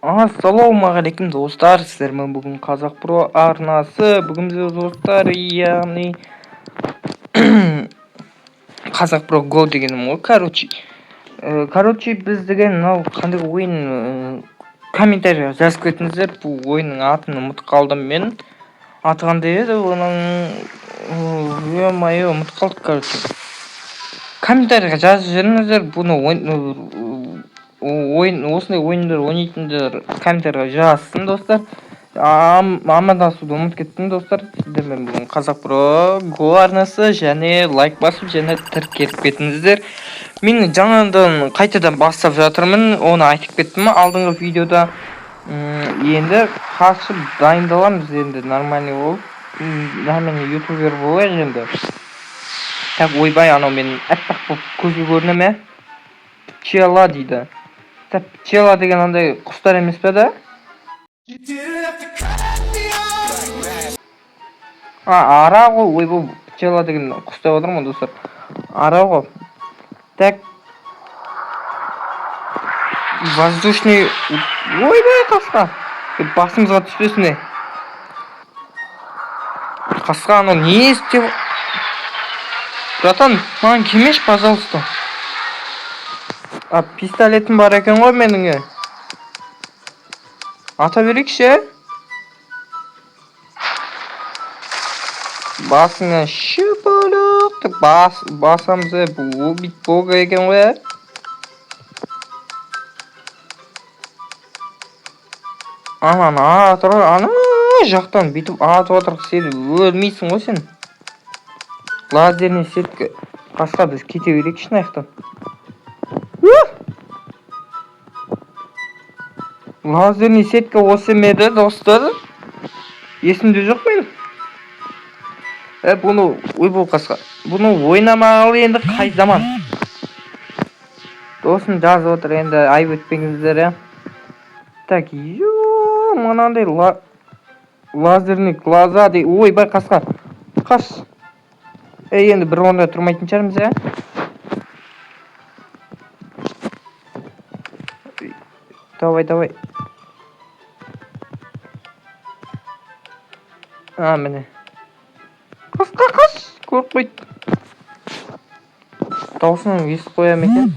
Ассалаумағалейкум достар, сіздермен бүгін Қазақ Про арнасы. Бүгін біз достар, яғни Қазақ Про Go дегенім ғой. Короче, біз деген мынау қандай ойын комментарийға жазып кетіңіздер. Бұл ойынның атын ұмытып қалдым мен. Аты қандай еді оның? Ё-моё, ұмытып қалдық, короче. Комментарийға жазып жіберіңіздер. Бұны осындай ойындар ойнайтындар комментарийға жазсын достар. Амандасуды ұмытып кеттім достар. Сіздермен бүгін Қазақ Про Go арнасы және лайк басып және тіркеліп кетіңіздер. Мен жаңадан қайтадан бастап жатырмын, оны айтып кеттім. Алдыңғы видеода енді қашып дайындаламыз енді нормальный болып. Нормальный ютубер болайық енді. Так, ойбай, анау мен әппақ болып көзге көріне ме? Пчела дейді. Пчела деген андай құстар емес пе да? Ара ғой, ой, бұл пчела деген құс деп отырмын достар. Ара ғой. Так. Воздушный... Ойбай, қасқа. Басымызға түспесіне. Қасқа, анау не істеп... Братан, маған келмеш, пожалуйста. Пистолетім бар екен ғой менің. Ата берейікші. Басыңа шүпілік. Басамызы убить бога екен ғой. Ана жақтан бүйтіп атып отырық, сен өлмейсің ғой сен. Лазерный сетка. Қасқа, біз кете берейік шынаяқтан. Лазерный сетка осы меді достар. Есімде жоқ мен. Бұны, ой бұл қасқа. Бұны ойнамағалы енді қай заман. Досын жазып отыр енді, айып өтпеңіздер. Так, мынандай лазерный глаза дей. Ой бай қасқа. Қас. Енді бір орында тұрмайтын шығармыз. Давай. Міне. Қасқа, көріп қойды. Даусының естіп қоям екен.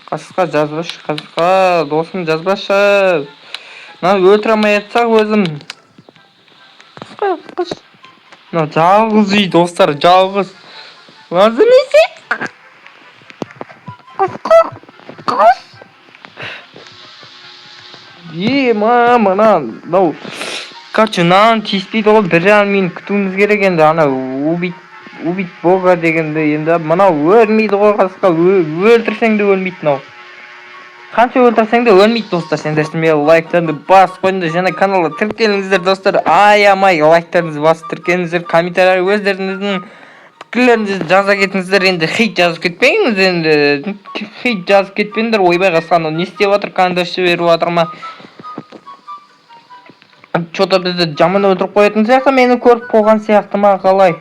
Қасқа, жазбашы, қасқа, досым жазбашы. Өлтіре алмай атсақ өзім. Қасқа. Жалғыз үй достар, жалғыз. Лазерный қас. Мынау. Короче, нан тиіспейді ғой, бір мен күтуіміз керек енді. Ана убить бога дегенде енді. Мынау өлмейді ғой қасқа, өлтірсең де өлмейді мынау. Қанша өлтірсең де өлмейді достар. Сендерсіме лайктарды басып қойыңдар және каналға тіркеліңіздер достар. Аямай лайктарыңызды басып тіркеліңіздер. Комментарийға өздеріңіздің пікірлеріңізді жаза кетіңіздер. Енді хейт жазып кетпеңіз енді. Хейт жазып кетпеңдер. Ойбай қасқа, не істеп жатыр, кандашты беріп жатыр ма? Что-то бізді жаман өлтіріп қоятын сияқты, мені көріп қойған сияқты ма, қалай?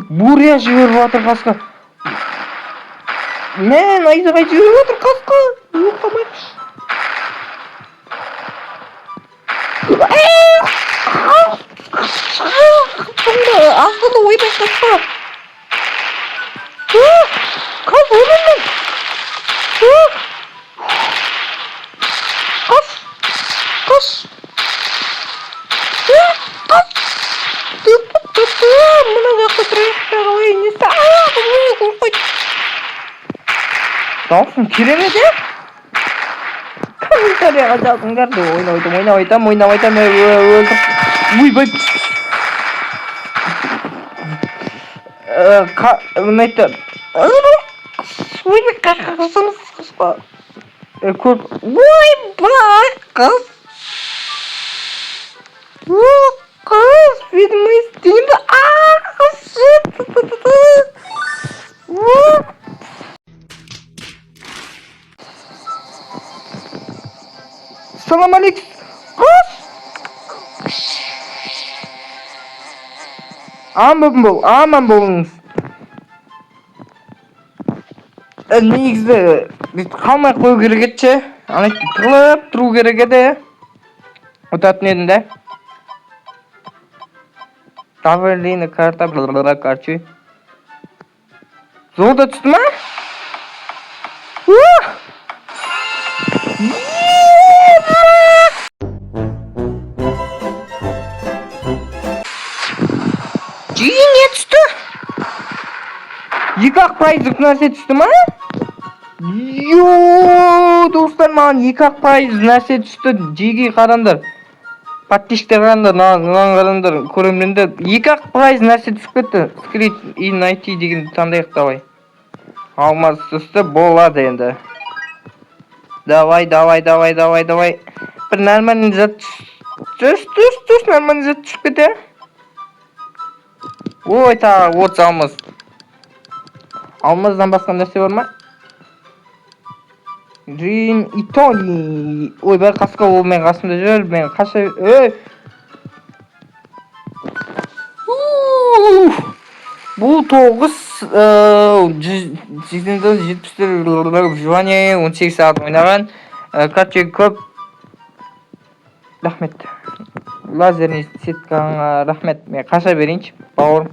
Буря жіберіп жатыр қасқа. Мен айзағай жіберіп жатыр қасқа. Өқамайықшы. Ағылы ойбай қасқа. Қас өліммен. Қас. Мына жақта тұрайықтағы ой, несі? Қорқойды. Даусын керемет, комментарийға жазыңдар. Ойнап айтам. Ойбай. Ұнайды. Ойбай, қасыңыз қасқа. Ойбай, қас. Қас, бетім өстейді. Салам алейкум. Аман болыңыз. Негізі қалмай қою керек еді. Ана тығылып тұру керек еді. Ұтатын едім да. Таверлина карта короче. Золото түсті ма? Жиі не түсті? 2-ақ пайыздық нәрсе түсті ма? Достар, маған 2-ақ пайыз нәрсе түсті. Жеге қараңдар. Подписчиктер қараңдар, маған қараңдар, көрермендер. 2-ақ пайыз нәрсе түсіп кетті. Скрит и найти деген таңдайық давай. Алмаз түсті, болады енді. Давай. Бір нормальный зат түс, нормальный зат түсіп кетті. Ой, тағы 30 алмаз. Алмаздан басқа нәрсе бар ма? Джин и Тони. Ой, бәрі қасқа ол мен қасымда жүр. Мен қаша... Бұл 9-70 жуане 18 сағат ойнаған. Короче, көп. Рахмет. Лазерный сеткаңа рахмет. Мен қаша берейінші, бауырым.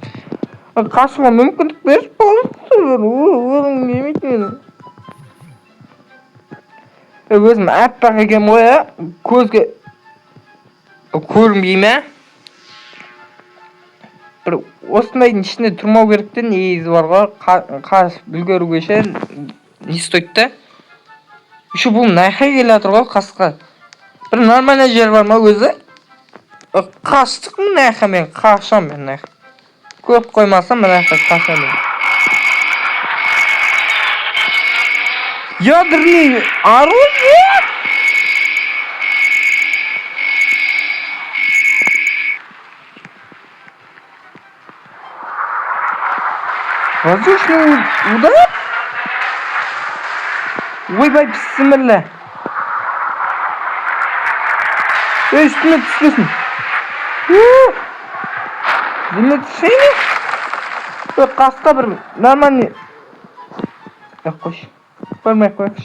Қашыға мүмкіндік беріп бауырым. Өзім әппақ екен ғой, көзге көрінбей ме? Бір осындайдың ішінде тұрмау керекті, негізі бар ғой, қашып үлгеруге шейін не стойтты. Еще бұл нахай келе жатыр ғой қасқа. Бір нормальный жер бар ма өзі? Қаштық нахай, мен қашам мен нахай. Көп қоймасам нахай қашам мен. Ядерный оружие! Воздушный удар? Ойбай, бісміллә. Үстіме түспесін. Үстіме түспейді? Қасқа бір нормальный... Қойш. Көрмей қойш.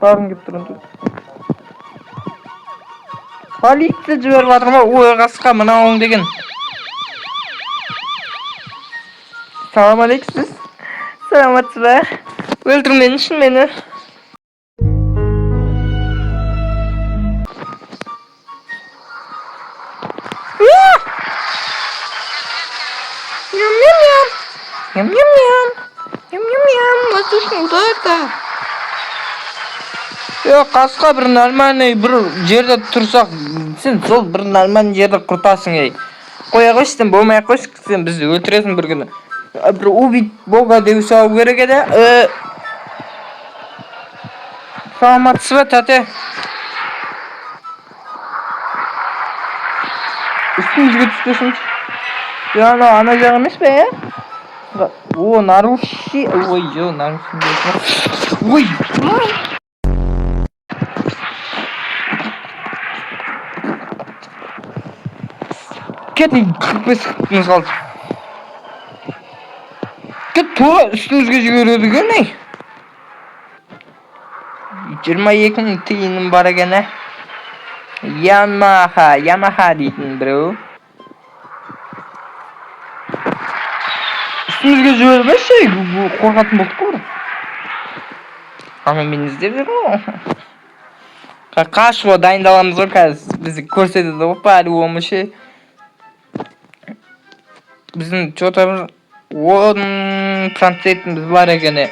Барым кеп тұрын тұр. Полиция жіберіп жатыр ма? Ой, қасқа мынауың деген. Салам алейкум сіз. Саламатсыз ба? Өлтірмеңіз үшін мені. Ням-ням-ням. Воздушный удар-то. Қасқа бір нормальный бір жерде тұрсақ, сен сол бір нормальный жерде құртасың, ей. Қоя қойшы, сен болмай қойшы, сен бізді өлтіресің бір күні. Бір убить Бога деу салу керек еді. Саламатсыз ба, тәте? Үстіңізге түспесінші. Ана жақ емес пе, е? О, наруши... Ой, жо, наруши... Ой! Кетің, 45 қыптыңыз қалды. Кет, туға үстіңізге жүгереді ген, ей? 22 тиыным бар екен, ә? Ямаха дейтін біреу. Үстімізге жүгермеші, қорқатын болдық қор. Ама мен іздеп жүр ғой. Қашуға дайындаламыз ғой, қазір бізді көрсетеді ғой, пари omышы. Біздің что-то 10%-іміз бар екен.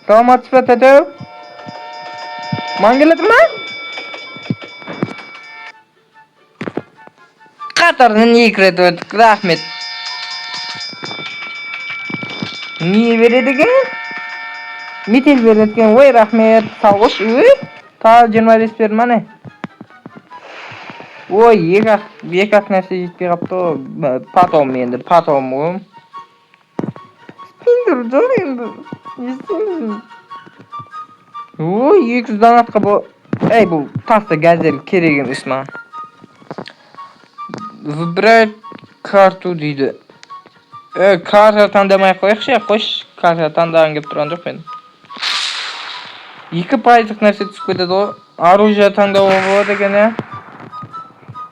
Саламатсыз ба, тәтеу? Маған келеді ма? Қатарынан 2 рет өттік, рахмет. Не береді екен? Метел береді екен, ой, рахмет. Салғыш, ой, тағы 25 берді ма не? Ой, екі-ақ нәрсе жетпей қапты ғой. Потом енді, потом ғой. Спиндер жоқ енді. Естеміз. Ой, 200 донатқа бұл... Эй, бұл таста газель керек емес маған. Выбрать карту дейді. Karakter tandamay qo'yish, qo'sh karakter tandagim kelib turgan yo'q men. 2% narsa tushib ketadi o. Оружие tandab bo'ladi ekan ya.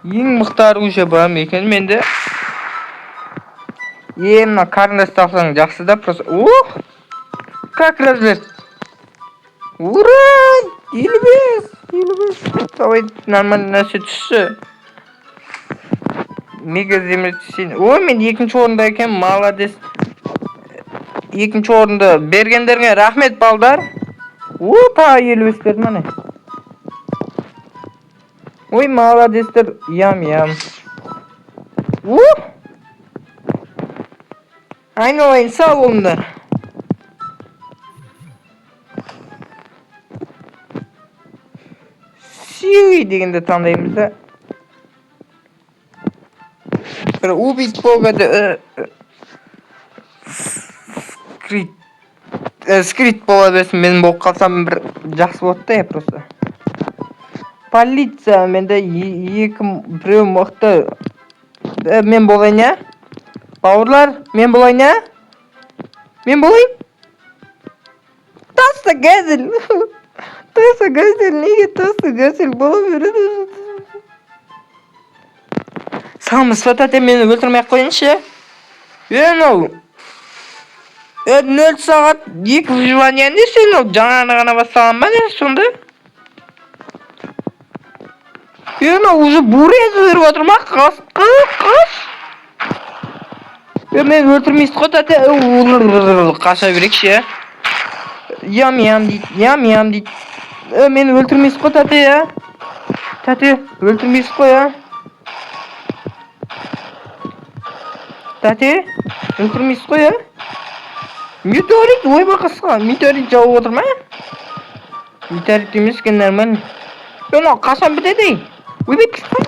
Eng miqdor оружие bor ekan menda. Mына qarindosh topsang yaxshi-da, просто. Как развед? Ура! Елбез. Давай нормально narsa tushsa. Mega zemlячsin. Men ikkinchi o'rinda ekan, молодец. Ikkinchi o'rinda berganlarga rahmat baldar. Pa Елбез berdi mana. Молодецтер, yam. Aynen sağ olunlar. Siwi degende tanıyımız da. Убить Бога скрит бола берсин, мен болып қалсам бір жақсы болады да, просто. Полиция менде біреу мықты. Мен болайын я? Бауырлар, мен болайын я? Мен болайын? Тасты газель. Неге тасты газель бола береді? Сам сватате мені өлтірмей қойыншы. Нөл 0 сағат 2 выживание не сен ол жаңаны ғана бастаған ба не сонда? Уже бурез өріп отыр ма? Қас. Мен өлтірмейсіз қой тәте. Қаша берекші. Ям дейді. Мен өлтірмейсіз қой тәте я. Тәте өлтірмейсіз қой я. Тәте өлтірмейсіз қой я. Метеорит ойба қысқа. Метеорит жауып отыр ма? Метеорит емес екен нормально. Қашан бітеді? Ойбай қысқа.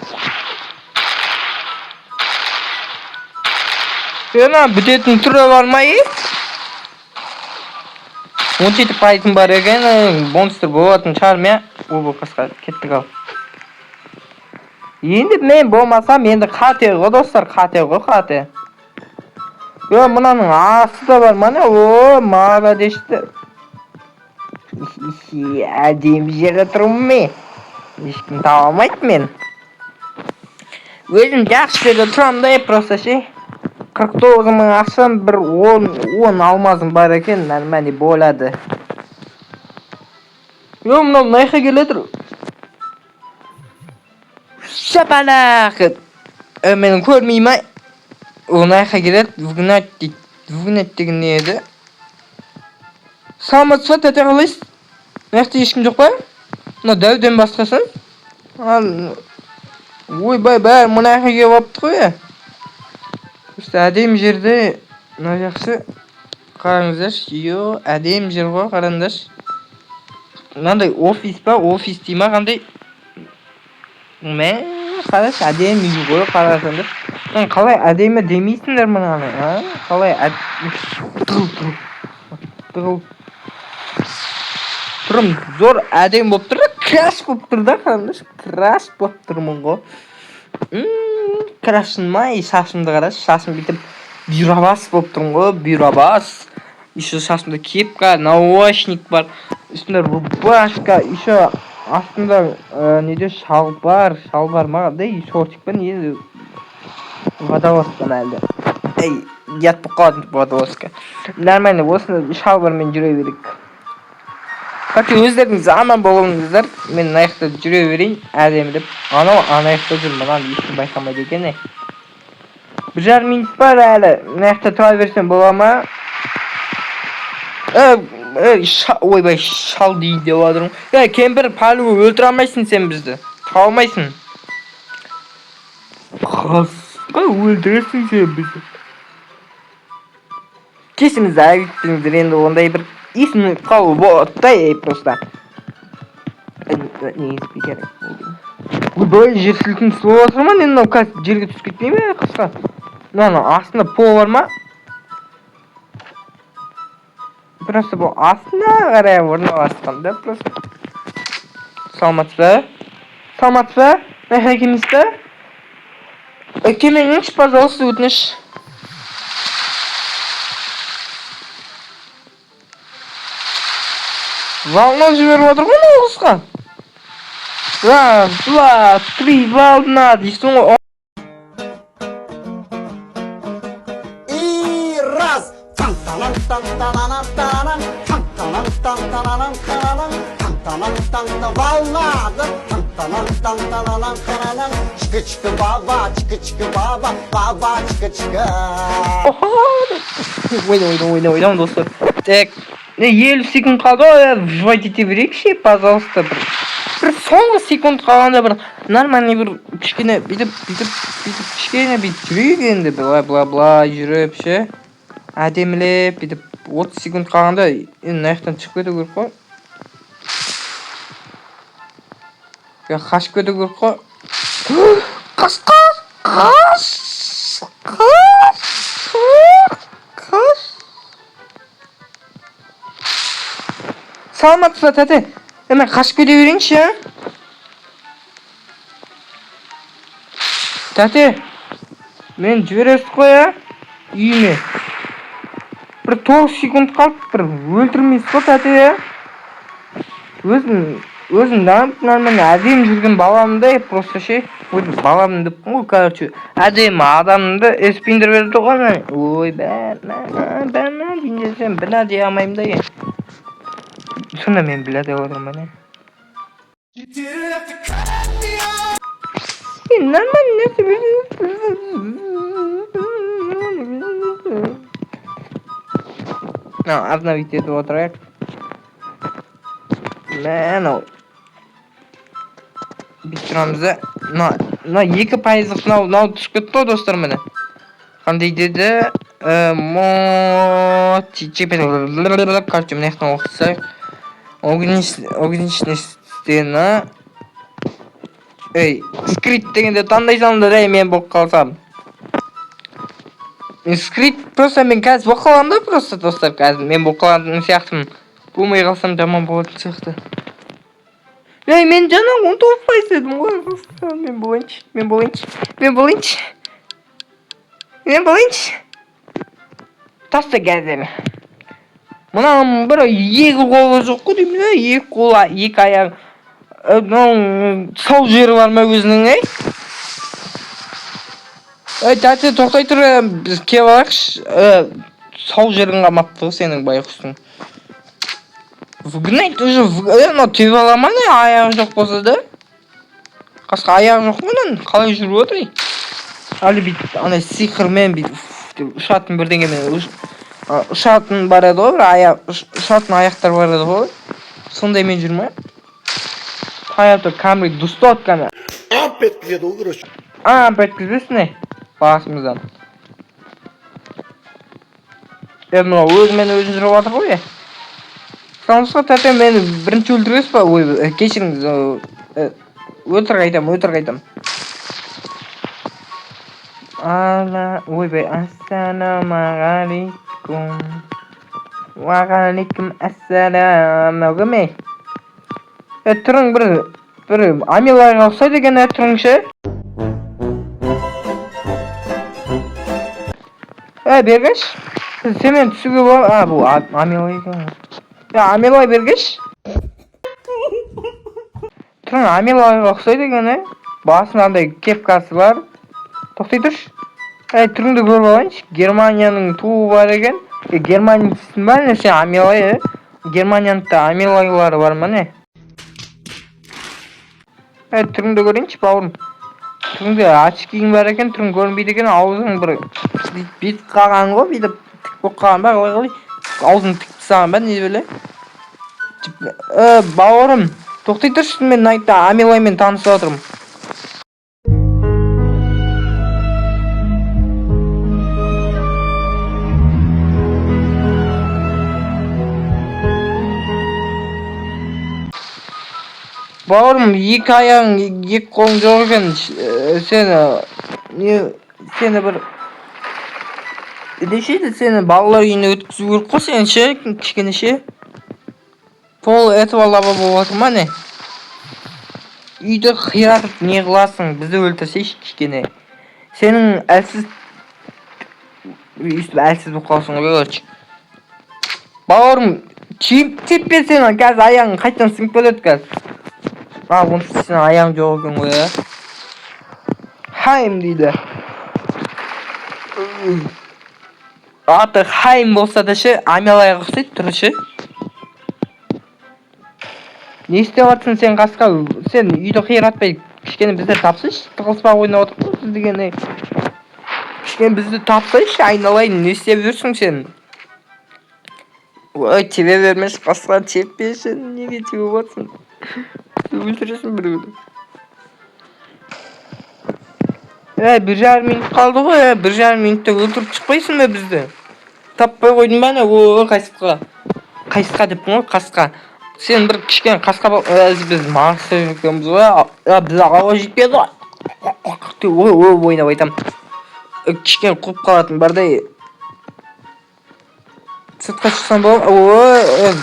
Бітетін түрі бар ма е? 17% бар екен, монстр болатын шығар ме? Ойбай қысқа, кеттік ал. Енді мен болмасам, енді қате ғой достар, қате. Мынаның асы да бар ма не? Молодецті. Әдемі жерде тұрмын мен. Ешкім таба алмайды мен. Өзім жақсы жерде тұрам да, просто ше. 49 мың ақшам, бір 10 алмазым бар екен, нормально болады. Мынау найқа келетір. Шапалақ! Менің көрмеймін. Найқа келет, вүгінет деген не еді? Саламатсыз ба, тәте қалайсыз? Нақты ешкім жоқ па? Мына дәуден басқасын? Ойбай, мұнайқа келіп апты ғой я. Әдем жерде, мына жақсы қараңыздар. Әдем жер ғой, қараңдар. Мынандай офис па? Офис дей ма қандай? Қараш, әдем үй ғой, қарасаңдар. Қалай әдемі демейсіңдер мұнаны? Қалай Тығыл. Тұрым, зор әдем болып тұр да, краш болып тұр да, қараңдар. Краш болып тұрмын ғой. Крашынмай, шашымды қараш, шашым бітіп бюрабас болып тұрмын ғой, бюрабас. Еще шашымда кепка, наушник бар, үстінде рубашка, еще астында неде шалбар ма, дей, шортик па, не водолазкан әлді. Ят болып қалатын водолазка. Нормально, осыны шалбармен жүре берек. Как өздеріңіз аман болыңыздар, мен аяқта жүре берейін, әдемі деп. Анау аяқта жүр, мұнан ешкім байқамайды екен. 1,5 минут бар әлі, аяқта тұра берсем бола ма? Ойбай, шал дейін деп адырым. Кемпір, палуы өлтір алмайсың сен бізді. Таба алмайсың. Қасқа өлтіресің сен бізді. Кесіміз әйттіңіздер енді ондай бір есімі қалу болаттай просто. Не еспей керек болды. Ойбай, жер сілкін сұлу отыр ма? Мен жерге түсіп кетпей ме қысқа? Астында пол бар ма? Просто бұл астына қарай орналасқан да просто. Саламатсыз ба? Найқа келмейсіз ба? Келмеңізші, пожалуйста, өтініш. Волна жіберіп отыр ғой мына қызға. Раз, два, три, волна дейсің ғой. И раз. Волна. Чика-чика баба, чика-чика баба, баба чика-чика. Ойнам достар. Так, 50 секунд қалды ғой, жвать ете берейікші, пожалуйста, бір соңғы секунд қалғанда бір нормальный бір кішкене бүйтіп кішкене бүйтіп жүрейік енді, бла жүріп ше, әдемілеп бүйтіп 30 секунд қалғанда енді мына жақтан шығып кету керек қой. Қашып кету керек қой. Қаш. Саламатсыз ба, тәте? Мен қашып кете берейінші, а? Тәте, мен жібересіз ғой, а? Үйіме. Бір 9 секунд қалып, бір өлтірмейсіз ғой, тәте, а? Өзім нормально әдем жүрген баламды, просто ше, баламын деп ғой, короче, әдемі адамды эспиндер берді ғой. Ой, бәрі дейіндесем, біла дей алмайым да ең. Сонда мен біла деп отырмын, бәне. Нормально нәрсе обновить етіп отырайық. Мәнау бүйтіп тұрамыз да. Мына 2%-лық мынау түсіп кетті ғой достар, міне. Қандай деді? Короче, мына жақтан оқысақ. Огничная стена. Ей, скрит дегенде таңдай салыңдар, мен болып қалсам. Скрит просто мен қазір болып қалам да, просто достар, қазір мен болып қалатын сияқтымын. Болмай қалсам жаман болатын сияқты. Ей, мен жаңа 19% едім ғой. Мен болайыншы. Таста қазір. Мұнан бір екі қолы жоқ қой деймін, екі қолы, екі аяқ. Сау жері бар ма өзінің, ей? Тәте, тоқтай тұр, біз кеп алайықшы. Сау жерін қамапты ғой сенің байқұстың. Вгнать уже, түйіп аламан, аяғы жоқ болса да. Қасқа аяғы жоқ мұнан, қалай жүріп отыр? Әлі бүйтіп, анай сиқырмен бүйтіп, ұшатын бірдеңемен, ұшатын бар еді ғой, ұшатын аяқтар бар еді ғой. Сондай мен жүрмей. Hayatı kamerayı dustot kamera. Affetkizеді ғой, короче. Affetkізбесін не? Басымыздан. Мына өзімен өзін жүріп жатыр ғой. Сонысқа тәте мені бірінші өлтіресіз ба? Ой, кешіріңіз. Өтірік айтам. Ойбай, ассаламағалейкум. Уағалейкум ассалам. Өгіме? Тұрың бір амилайға ұқсайды екен, тұрың ше? Бергеш? Семен түсуге бол... Бұл амилай екен. Амилай бергеш? Тұрың амилайға ұқсайды екен, басында кепкасы бар. Тоқтай тұрш? Тұрыңды көріп алайыншы. Германияның туы бар екен. Германия түсін ба не сен амилай, Германияның амилайлары бар ма не? Түріңді көрейінші, бауырым. Түріңді очкиң бар екен, түрің көрінбейді екен, аузың бір бет қалған ғой, бүйтіп тік болып қалған ба, қалай. Аузың тік тастаған ба, не біле? Бауырым, тоқтай тұршы, мен найтта амилаймен танысып отырмын. Бауырым, екі аяғың, екі қолың жоқ екен, сені бір... Дешейді, сені балалар үйіне өткізу керек қой, сені ше, кішкене ше. Пол этого лаба болып отыр ма не? Үйді қиратып не қыласың, бізді өлтірсейші кішкене. Сенің әлсіз болып қаласың ғой, көрші. Бауырым, Tepesine gaz ayağın kaçtan sınıp böyle gaz. Onun için ayağın yok ya. Haim deydi. Artık haim bolsa da şu amelaya kısıt turuşu. Ne istiyorsun sen kaska? Sen uyda kıyratpay kişkeni bizde tapsış. Tıkılsıpa oynap oturup biz degeni. Kişkeni bizde tapsış aynalayın. Ne istiyorsun sen? Oy çeve vermiş kaska çeppesin. Ne geçiyor batsın? Öldürürsün bir gün. Birer minut kaldı o ya. Birer minutta öldürüp çıkmaysın mı bizde? Tapmay koydum ben o kaska. Kaska dep o kaska. Sen bir kişken kaska bak biz Mars'a yürüyoruz ya biz hava jitmedi. O oyna baytam. Kişken kup kalatın barday. Sırtqa çıksan bol.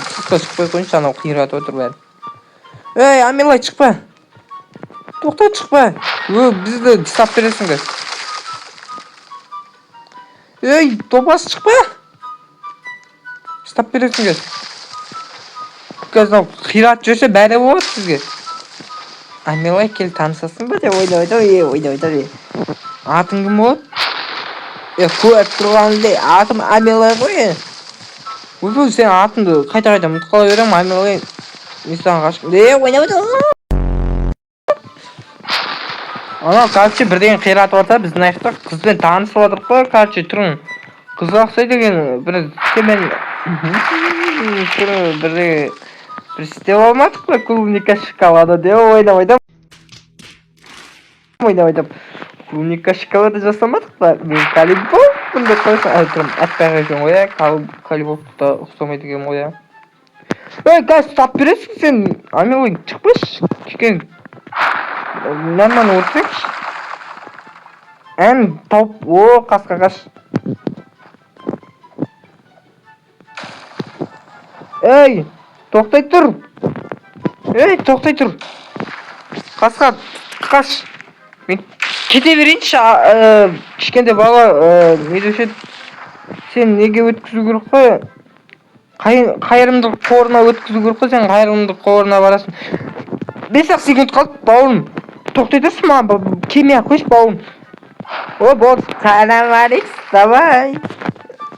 Sırtqa çıkpay koyun sana kıyrat otur ben. Amela çıkpa. To'xta chiqma. Bizni sap berasizlar. To'pas chiqma. Sap berasizlar. Gazdan xirat jo'sa bari bo'lar sizga. Amela kel tansasin deb o'ylaydi. Ating kim bo'l? Ko'rib turganda atim Amela qo'y. Bu sen atimni qayta unutib qolaveraman Amela. Inson qashq. O'ynaydi. Ana karşı birden qirat orta biz naqta qiz bilan tanishib o'tirib karşı turun. Qiz oqsa degan bir hemen bir istab olmadik mi klubnika shkolada deb o'ylamaydim. Klubnika shkolada jasamadik mi? Men Kalibov bunda qo'ysa aytdim. Atpag'im o'ya, Kalibovda o'xshamaydigan o'ya. Gaz tap berasiz sen. Ana o'y chiqmish. Keyin Nerman o'tsak? En top o kaskakaş. To'xtay tur. To'xtay tur. Kaska kaç. Men ketaverinchi kichkina bola Medusha sen nega o'tkazib kerak-ku? Qayrimdi qo'rna o'tkazib kerak-ku, sen qayrimdi qo'rna barasan. 5 sekund qoldi, bavum. To'xtay turma, kimya qo'sh bavum. Вот, selam aleyküm, давай.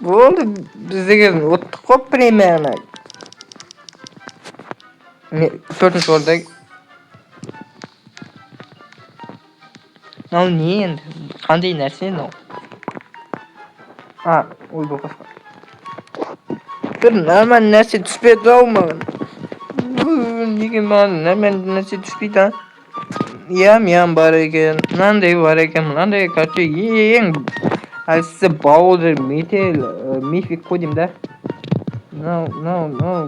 Bo'ldi, bizga o'tdik qo'p примерно. 4-o'rda. Ne endi? Qanday narsa endi? O'y bu qasqa. Bir normal narsa tushmaydi-mi? Nega men normal narsa tushmaydi? Yam bor ekan, nanday bor ekan, nanday katta eng size Bowser Mythic qo'ydimda. No,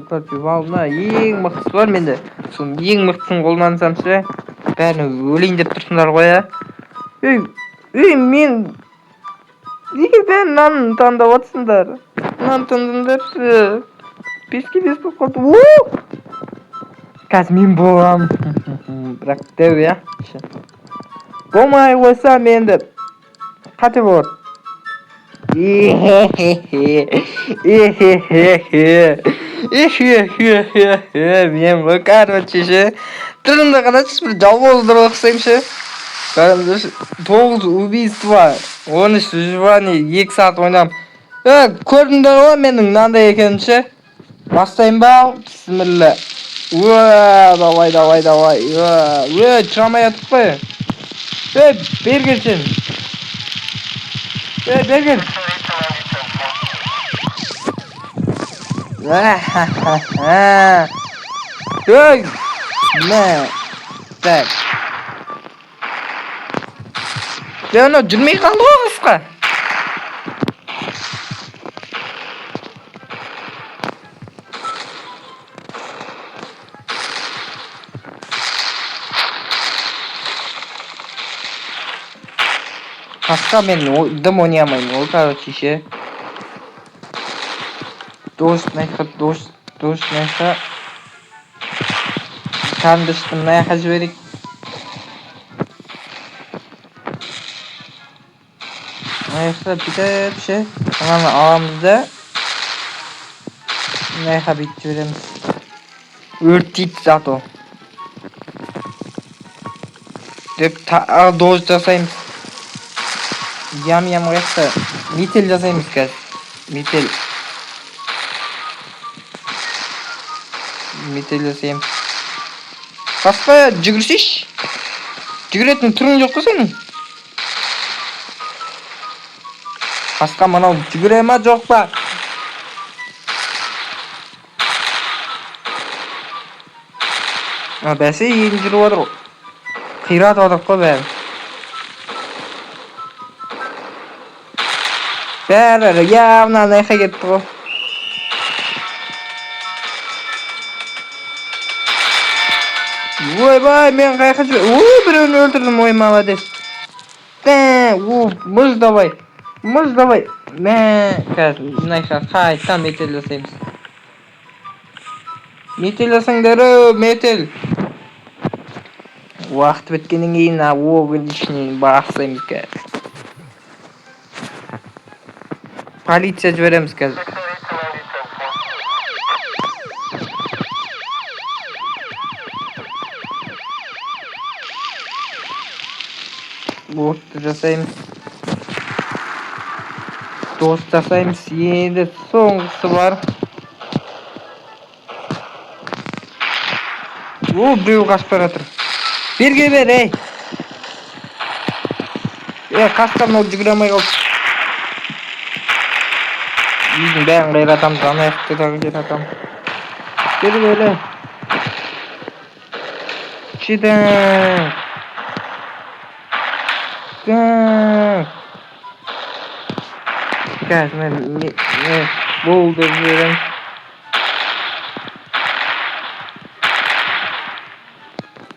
katta Bowser eng mixsi bor menda. Shu eng mixsini qo'llansamcha, bari o'ling deb tursinlar qo'ya. Men nega ben nan tandavatsinlar? Nan tandimlar. Peski bo'lib qoldi. Kazmin bo'lam. Bırak dev ya. Bo'lmay qo'ysa menda qati bor. Men bu короче, turunda qanaqa bir javozdir o'xshaymish. Qarandirish 9 убийства, 13 выживание, 2 soat o'ynam. Ko'rindingmi mening nanday ekanchi? Bastayım ba. Bismillah. Давай. Çıramayattık mı? Bergirsin. Bergir. Ne? Tak. Ben onu cürmeyi kaldı o kıska. Kaska ben dım oynayamayım o короче işe. Dost neyse. Kardeşim ne hacverik. Neyse bir de bir şey. Hemen aramızda. Neyha bitti veremiz. Örteyip zato. Dep doz жасаймыз. Yam қайықта. Метель жасаймыз қазір. Метель жасаймыз. Қасқа жүгірсейші. Жүгіретін түрің жоқ қой сенің. Қасқа мынау жүгіре ма жоқ па? Бәсе енді жүріп отыр ғой. Қиратып отырып қой бәрі. Бәрі явно найқа кетті ғой. Ойбай, мен қайқа жүр. Біреуін өлтірдім, ой, молодец. Мұз давай. Мұз давай. Қазір найқа қайттан метель жасаймыз. Метель жасаңдар, метель. Уақыт біткеннен кейін огонь ішінен басаймыз қазір. Полиция жібереміз қазір. Отты жасаймыз. Дос жасаймыз. Енді соңғысы бар. Біреу қашып бара жатыр. Берге бер, ей. Қасқа мынау жүгіре алмай қалды. Үйдің бәрін қайратамыз, аяқты да қайратамыз. Берге бер. Шидан. Қазір мен болды жіберем.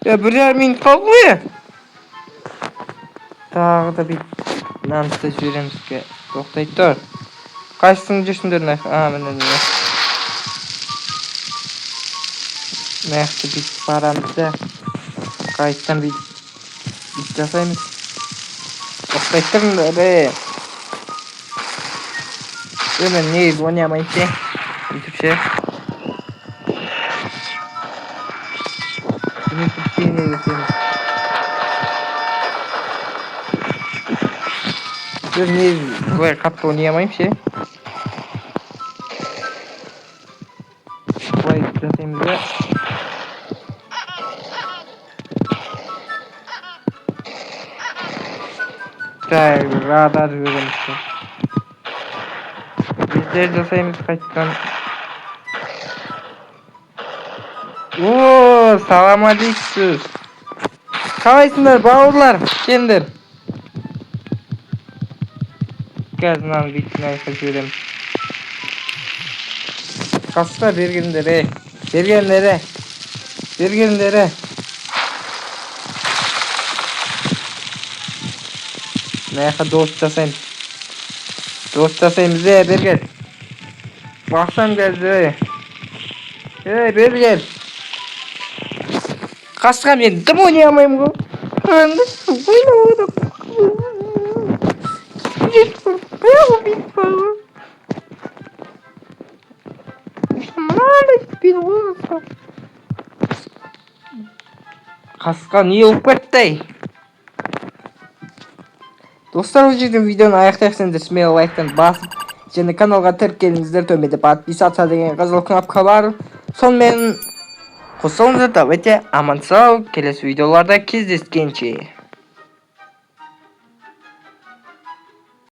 Бір жарым минут қалды ғой. Тағы да бүйтіп намысты жібереміз. Тоқтайды тұр. Қайсың жүрсіңдер? Міне. Мәқті бүйтіп барамыз да. Қайттан бүйтіп жасаймыз. Тоқтайды тұрыңдар. Мен не ойнамайын ше. Бүйтіп ше. Biz ne böyle katlı oynayamayım şey. Vay düzelteyim de. Radar verelim işte. Bizler düzelteyimiz kaçtan. Salam aleyküm. Қалайсыңдар бауырлар, келіңдер. Қазір мынаны бүйтіп айқай жіберемін. Қасқа бергендер, бергендер. Мына дос жасаймыз. Бергел. Бақсам қазір. Бергел. Қасқа мен дым ойнай алмаймын ғой. Қасқа не болып кетті? Достар, бұл жерден видеоны аяқтайықсаңыздар смело лайктан басып, және каналға тіркеліңіздер, төменде подписаться деген қызыл кнопка бар. Сонымен қосылыңыздар, давайте аман сау, келесі видеоларда кездескенше.